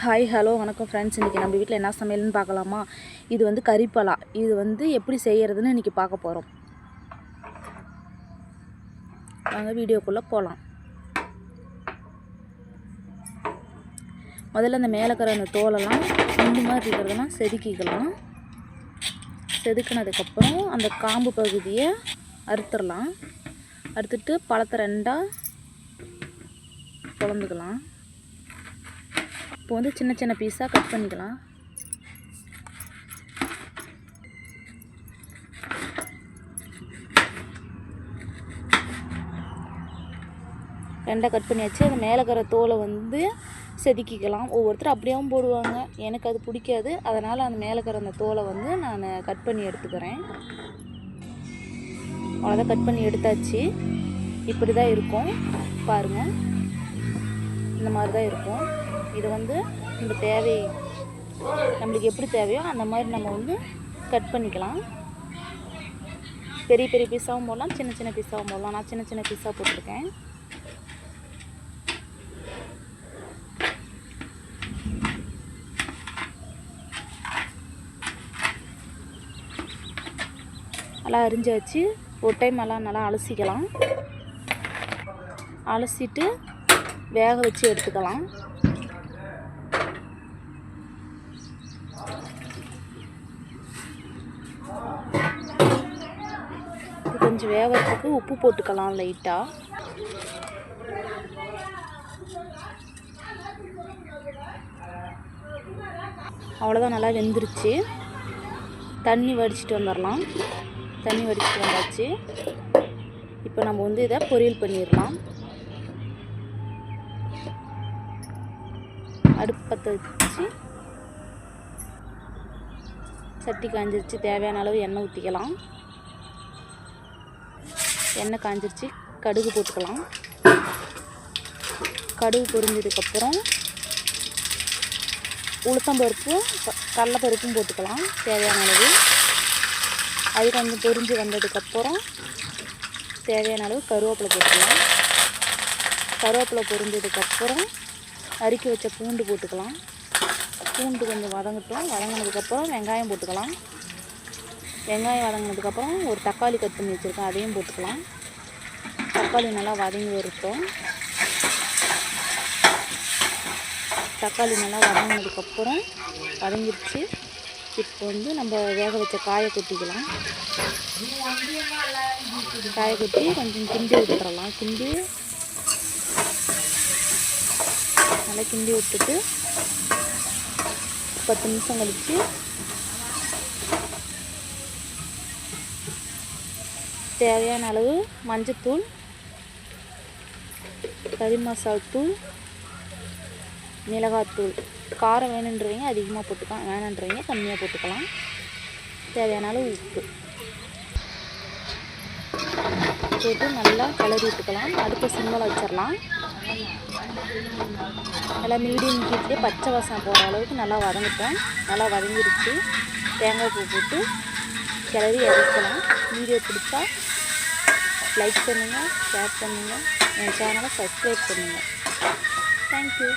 Hi hello வணக்கம் friends. இன்றைக்கி நம்ம வீட்டில் என்ன சமையல்னு பார்க்கலாமா? இது வந்து கறிப்பலா. இது வந்து எப்படி செய்கிறதுன்னு இன்றைக்கி பார்க்க போகிறோம். வாங்க வீடியோக்குள்ளே போகலாம். முதல்ல அந்த மேலே இருக்கிற அந்த தோலெல்லாம் இந்த மாதிரி இருக்கிறதெல்லாம் செதுக்கிக்கலாம். செதுக்கினதுக்கப்புறம் அந்த காம்பு பகுதியை அறுத்துடலாம். அறுத்துட்டு பழத்தை ரெண்டாக பொளந்துக்கலாம். இப்போ வந்து சின்ன சின்ன பீஸாக கட் பண்ணிக்கலாம். ரெண்டாக கட் பண்ணியாச்சு. அந்த மேலே இருக்கிற தோலை வந்து செதுக்கிக்கலாம். ஒவ்வொருத்தரும் அப்படியாவும் போடுவாங்க. எனக்கு அது பிடிக்காது. அதனால் அந்த மேலே இருக்கிற அந்த தோலை வந்து நான் கட் பண்ணி எடுத்துக்கிறேன். அவ்வளோதான், கட் பண்ணி எடுத்தாச்சு. இப்படி தான் இருக்கும் பாருங்கள். இந்த மாதிரி தான் இருக்கும். இது வந்து நம்ம நம்மளுக்கு எப்படி தேவையோ அந்த மாதிரி நம்ம வந்து கட் பண்ணிக்கலாம். பெரிய பெரிய பீஸாகவும் போடலாம், சின்ன சின்ன பீஸாகவும் போடலாம். நான் சின்ன சின்ன பீஸாக போட்டிருக்கேன். நல்லா அரிஞ்சு வச்சு ஒரு டைம் நல்லா அலசிக்கலாம். அலசிட்டு வேக வச்சு எடுத்துக்கலாம். கொஞ்சம் வேகிறதுக்கு உப்பு போட்டுக்கலாம் லைட்டாக. அவ்வளோதான், நல்லா வெந்துருச்சு. தண்ணி வடிச்சிட்டு வந்துடலாம். தண்ணி வடிச்சிட்டு வந்தாச்சு. இப்போ நம்ம வந்து இதை பொரியல் பண்ணிடலாம். அடுப்பு பற்ற வச்சு சட்டி காஞ்சிருச்சு. தேவையான அளவு எண்ணெய் ஊற்றிக்கலாம். எண்ணெய் காஞ்சிருச்சு. கடுகு போட்டுக்கலாம். கடுகு பொரிஞ்சதுக்கப்புறம் உளுத்தம்பருப்பும் கடலைப்பருப்பும் போட்டுக்கலாம் தேவையான அளவு. அது கொஞ்சம் பொரிஞ்சு வந்ததுக்கப்புறம் தேவையான அளவு கருவேப்பிலை போட்டுக்கலாம். கருவேப்பிலை பொரிஞ்சதுக்கப்புறம் நறுக்கி வச்ச பூண்டு போட்டுக்கலாம். பூண்டு கொஞ்சம் வதங்கட்டும். வதங்கினதுக்கப்புறம் வெங்காயம் போட்டுக்கலாம். வெங்காயம் வதங்கினதுக்கப்புறம் ஒரு தக்காளி கட் பண்ணி வச்சுருக்கேன், அதையும் போட்டுக்கலாம். தக்காளி நல்லா வதங்கி வரட்டும். தக்காளி நல்லா வதங்கினதுக்கப்புறம் வதங்கிடுச்சு. இப்போ வந்து நம்ம வேக வச்ச காயை கொட்டிக்கலாம். காயை கொட்டி கொஞ்சம் கிண்டி விட்டுறலாம். நல்லா கிண்டி விட்டுட்டு 10 நிமிஷம் கழித்து தேவையான அளவு மஞ்சத்தூள், கறி மசால் தூள், மிளகாத்தூள். காரம் வேணுன்றவங்க அதிகமாக போட்டுக்கலாம், வேணுன்றவங்க கம்மியாக போட்டுக்கலாம். தேவையான அளவு உப்பு போட்டு நல்லா கிளறி விட்டுக்கலாம். அடுத்த சிம்மில் வச்சிடலாம். நல்லா மீடியம் ஹீட்லேயே பச்சை வாசனை போகிற அளவுக்கு நல்லா வதங்கிட்டோம். நல்லா வதங்கிடுச்சு. தேங்காய் பூ போட்டு கிளறி இறக்கலாம். வீடியோ பிடிச்சா லைக் பண்ணுங்கள், ஷேர் பண்ணுங்கள், என் சேனலை சப்ஸ்கிரைப் பண்ணுங்கள். தேங்க்யூ.